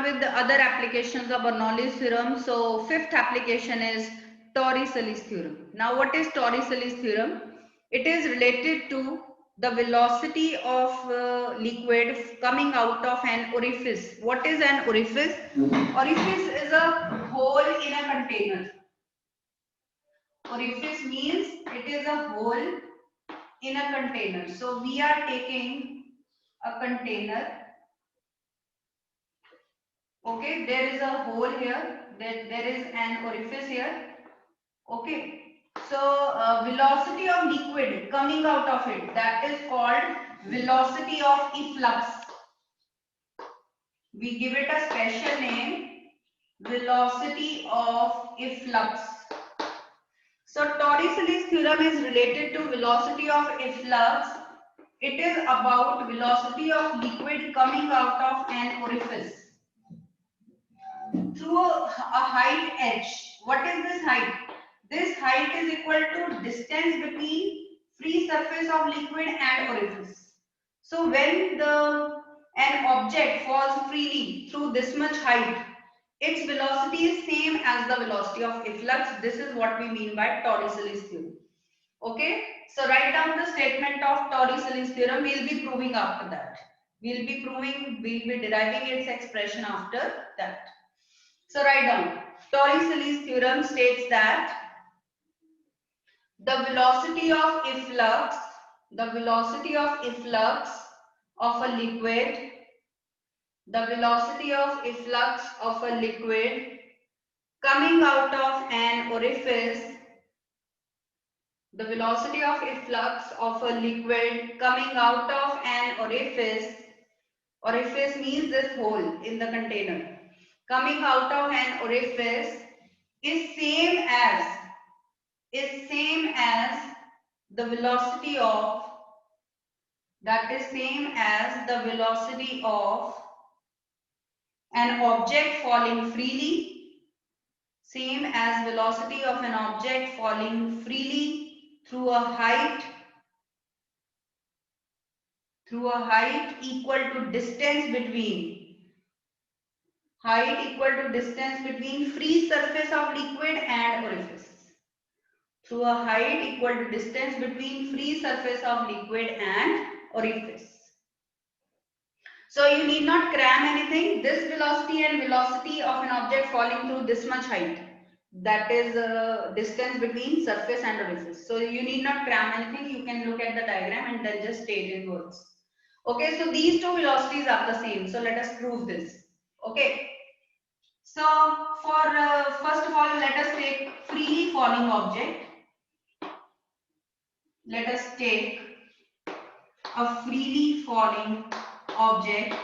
with the other applications of Bernoulli's theorem. So fifth application is Torricelli's theorem. Now what is Torricelli's theorem? It is related to the velocity of liquid coming out of an orifice. What is an orifice? Orifice is a hole in a container. Orifice means it is a hole in a container. So we are taking a container. Okay, there is a hole here, there is an orifice here. Okay, so velocity of liquid coming out of it, that is called velocity of efflux. We give it a special name, velocity of efflux. So Torricelli's theorem is related to velocity of efflux. It is about velocity of liquid coming out of an orifice through a height h. What is this height? This height is equal to distance between free surface of liquid and orifice. So when an object falls freely through this much height, its velocity is same as the velocity of efflux. This is what we mean by Torricelli's theorem. Okay, so write down the statement of Torricelli's theorem. We'll be proving after that. We'll be deriving its expression after that. So write down. Torricelli's theorem states that the velocity of efflux of a liquid, coming out of an orifice, orifice means this hole in the container, coming out of an orifice is same as the velocity of an object falling freely, through a height equal to distance between free surface of liquid and orifice. So you need not cram anything. This velocity and velocity of an object falling through this much height, that is distance between surface and orifice. So you need not cram anything. You can look at the diagram and then just state in words. Okay, so these two velocities are the same. So let us prove this. Okay. So for first of all, let us take freely falling object. Let us take a freely falling object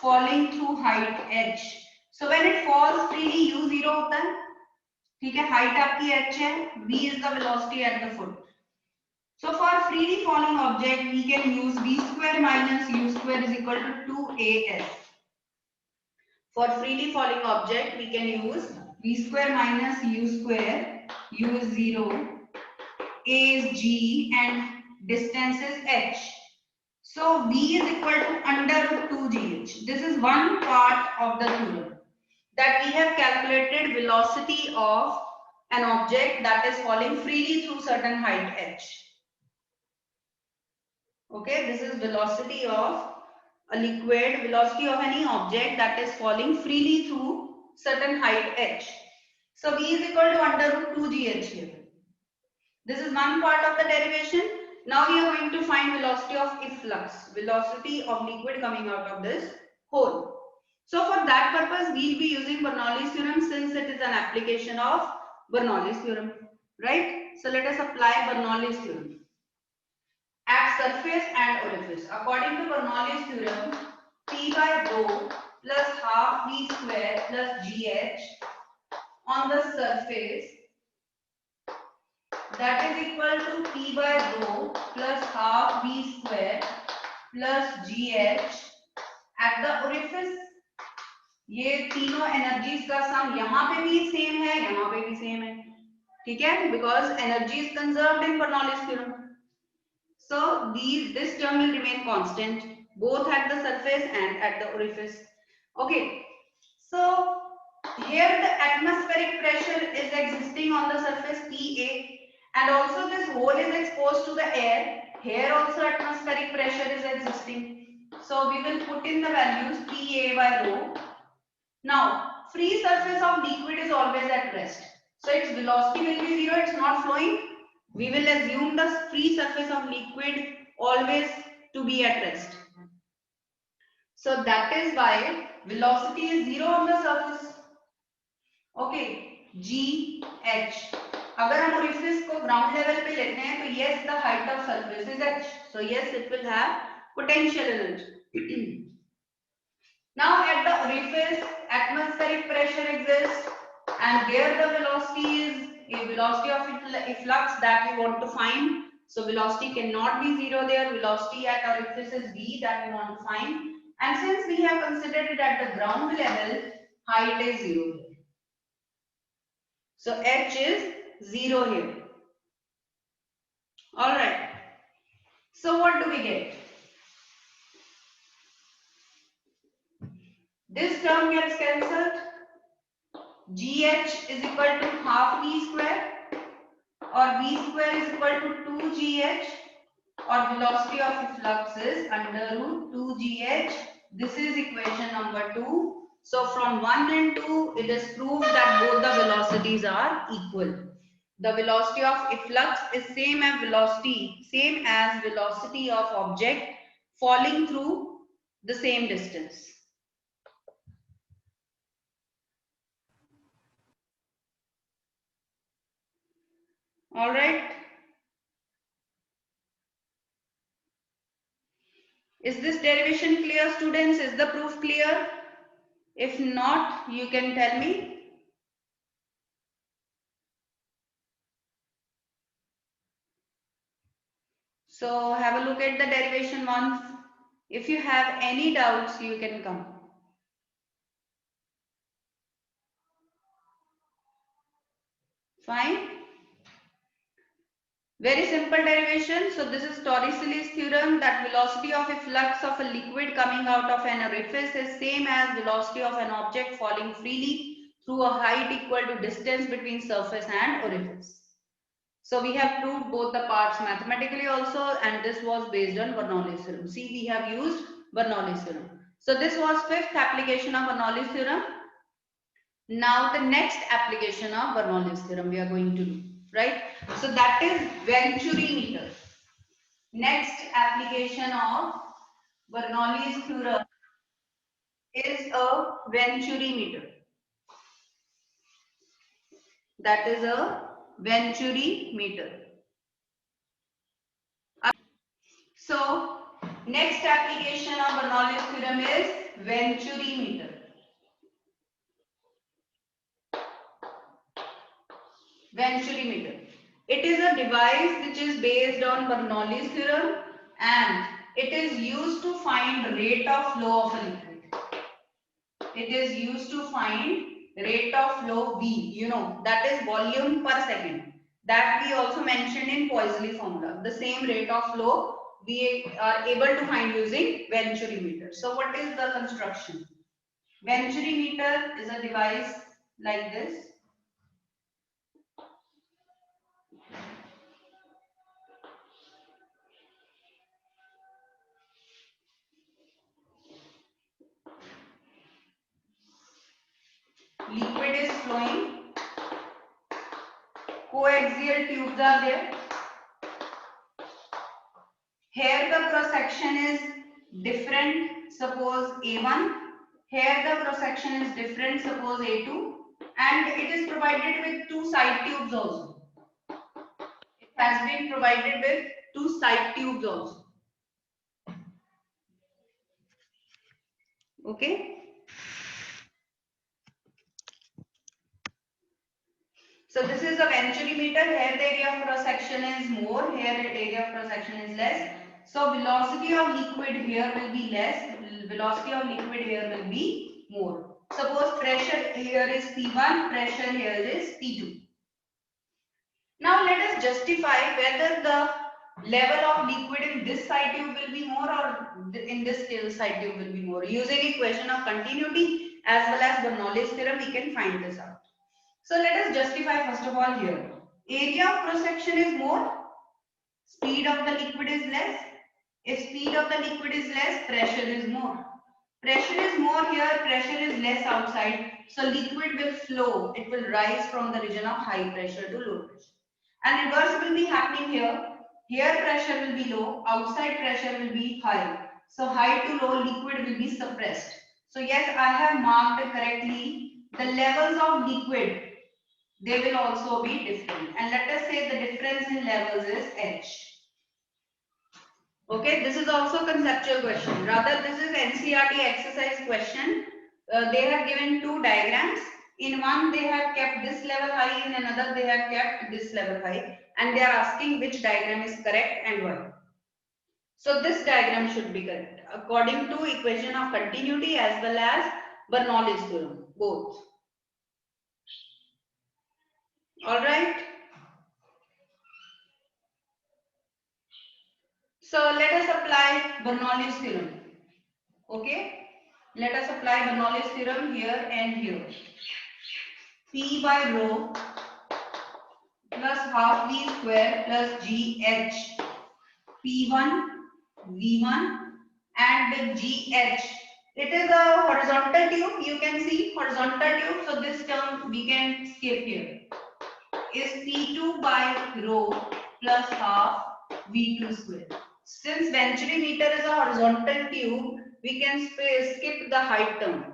falling through height h. So when it falls freely, u 0 होता है, ठीक है, height आपकी h है, v is the velocity at the foot. So for freely falling object, we can use v square minus u square is equal to 2as. For freely falling object, we can use v square minus u square, u is 0, a is g and distance is h. So v is equal to under root 2gh. This is one part of the theorem, that we have calculated velocity of an object that is falling freely through certain height h. Okay, this is velocity of a liquid, velocity of any object that is falling freely through certain height h. So v is equal to under root 2gh here. This is one part of the derivation. Now we are going to find velocity of efflux, velocity of liquid coming out of this hole. So for that purpose, we will be using Bernoulli's theorem, since it is an application of Bernoulli's theorem, right? So let us apply Bernoulli's theorem at surface and orifice. According to Bernoulli's theorem, P by rho plus half V square plus GH on the surface, that is equal to P by rho plus half V square plus GH at the orifice. ये तीनों energies का सम यहाँ पे भी same है, यहाँ पे भी सेम है, ठीक है, because energy is conserved in Bernoulli's theorem. So this term will remain constant both at the surface and at the orifice. Okay. here the atmospheric pressure is existing on the surface PA, and also this hole is exposed to the air. Here also atmospheric pressure is existing. So we will put in the values PA by rho. Now, free surface of liquid is always at rest. So its velocity will be zero, it's not flowing. We will assume the free surface of liquid always to be at rest. So that is why velocity is zero on the surface. Okay, GH. अगर हम orifice को ground level पे लेते हैं तो yes, the height of surface is h. So yes, it will have potential energy. Now at the orifice, atmospheric pressure exists, and there the velocity is a velocity of efflux that we want to find. So velocity cannot be zero there. Velocity at orifice is v that we want to find. And since we have considered it at the ground level, height is zero. So h is zero here. All right. So what do we get? This term gets cancelled. GH is equal to half V square, or V square is equal to 2GH, or velocity of efflux is under root 2GH. This is equation number 2. So from 1 and 2, it is proved that both the velocities are equal. The velocity of efflux is same as velocity of object falling through the same distance. All right. Is this derivation clear, students? Is the proof clear? If not, you can tell me. So have a look at the derivation once. If you have any doubts, you can come. Fine. Very simple derivation. So this is Torricelli's theorem that velocity of a flux of a liquid coming out of an orifice is same as velocity of an object falling freely through a height equal to distance between surface and orifice. So we have proved both the parts mathematically also, and this was based on Bernoulli's theorem. See, we have used Bernoulli's theorem. So this was fifth application of Bernoulli's theorem. Now the next application of Bernoulli's theorem we are going to do, right? So that is Venturi meter. Next application of Bernoulli's theorem is a Venturi meter. That is a Venturi meter. So next application of Bernoulli's theorem is Venturi meter. Venturi meter. It is a device which is based on Bernoulli's theorem, and it is used to find rate of flow of a liquid. It is used to find rate of flow V, you know, that is volume per second. That we also mentioned in Poiseuille formula. The same rate of flow we are able to find using Venturi meter. So what is the construction? Venturi meter is a device like this. Liquid is flowing, coaxial tubes are there. Here the cross section is different, suppose A1. Here the cross section is different, suppose A2. And it is provided with two side tubes also. It has been provided with two side tubes also. Okay. So this is a Venturi meter. Here the area of cross section is more. Here the area of cross section is less. So velocity of liquid here will be less. Velocity of liquid here will be more. Suppose pressure here is P1, pressure here is P2. Now let us justify whether the level of liquid in this side tube will be more or in this side tube will be more using equation of continuity as well as Bernoulli's theorem, we can find this out. So let us justify first of all here. Area of cross section is more, speed of the liquid is less. If speed of the liquid is less, pressure is more. Pressure is more here, pressure is less outside. So liquid will flow. It will rise from the region of high pressure to low pressure. And reverse will be happening here. Here pressure will be low, outside pressure will be high. So high to low liquid will be suppressed. So yes, I have marked correctly the levels of liquid. They will also be different. And let us say the difference in levels is H. Okay, this is also conceptual question. Rather, this is NCERT exercise question. They have given two diagrams. In one, they have kept this level high. In another, they have kept this level high. And they are asking which diagram is correct and why. So this diagram should be correct according to equation of continuity as well as Bernoulli's theorem, both. All right. So let us apply Bernoulli's theorem. Okay. Let us apply Bernoulli's theorem here and here. P by rho plus half V square plus GH. P1, V1 and GH. It is a horizontal tube. You can see horizontal tube. So this term we can skip here. Is P2 by rho plus half V2 square. Since Venturi meter is a horizontal tube, we can skip the height term.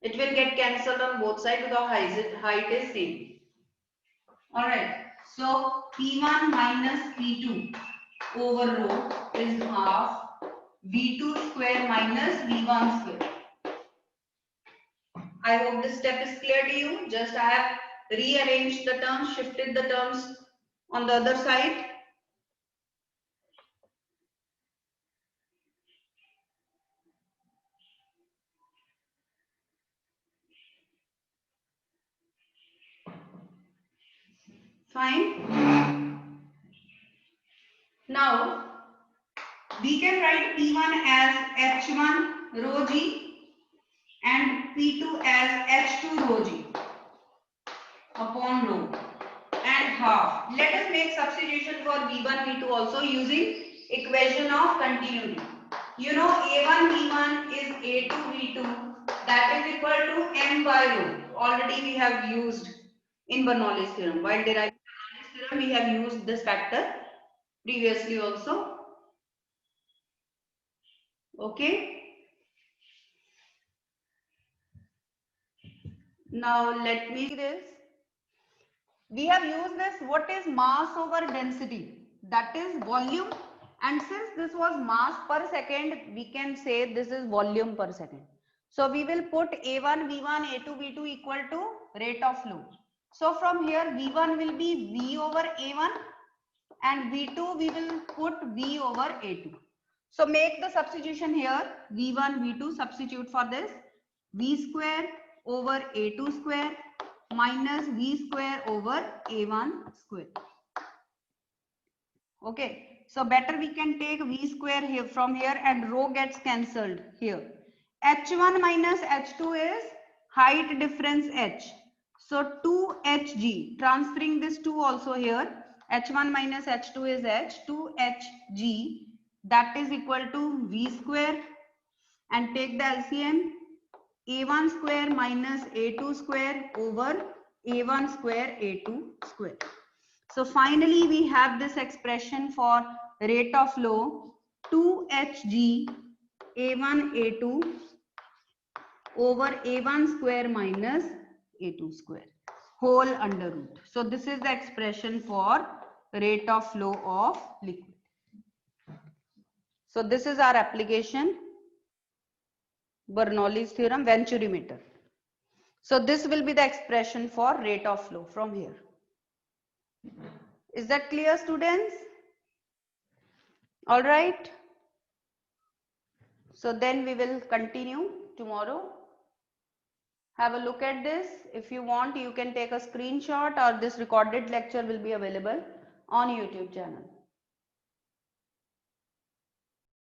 It will get cancelled on both sides because height is same. Alright. So P1 minus P2 over rho is half V2 square minus V1 square. I hope this step is clear to you. Just I have rearranged the terms, shifted the terms on the other side. Fine. Now we can write P1 as H1 rho g and P2 as H2 rho g upon rho and half. Let us make substitution for V1 V2 also using equation of continuity. You know A1 V1 is A2 V2, that is equal to M by rho. Already we have used in Bernoulli's theorem. While deriving Bernoulli's theorem, we have used this factor previously also. Okay. Now let me see this. We have used this, what is mass over density? That is volume. And since this was mass per second, we can say this is volume per second. So we will put A1 V1 A2 V2 equal to rate of flow. So from here V1 will be V over A1 and V2 we will put V over A2. So make the substitution here, V1 V2, substitute for this, V square over A2 square minus V square over A1 square. Okay, so better we can take V square here from here and rho gets cancelled here. H1 minus H2 is height difference H. So 2hg, transferring this 2 also here, H1 minus H2 is H, 2hg, that is equal to V square, and take the LCM, A1 square minus A2 square over A1 square A2 square. So finally we have this expression for rate of flow 2hg A1 A2 over A1 square minus A2 square whole under root. So this is the expression for rate of flow of liquid. So this is our application, Bernoulli's theorem, Venturi meter. So this will be the expression for rate of flow from here. Is that clear, students? All right. So then we will continue tomorrow. Have a look at this. If you want, you can take a screenshot, or this recorded lecture will be available on YouTube channel.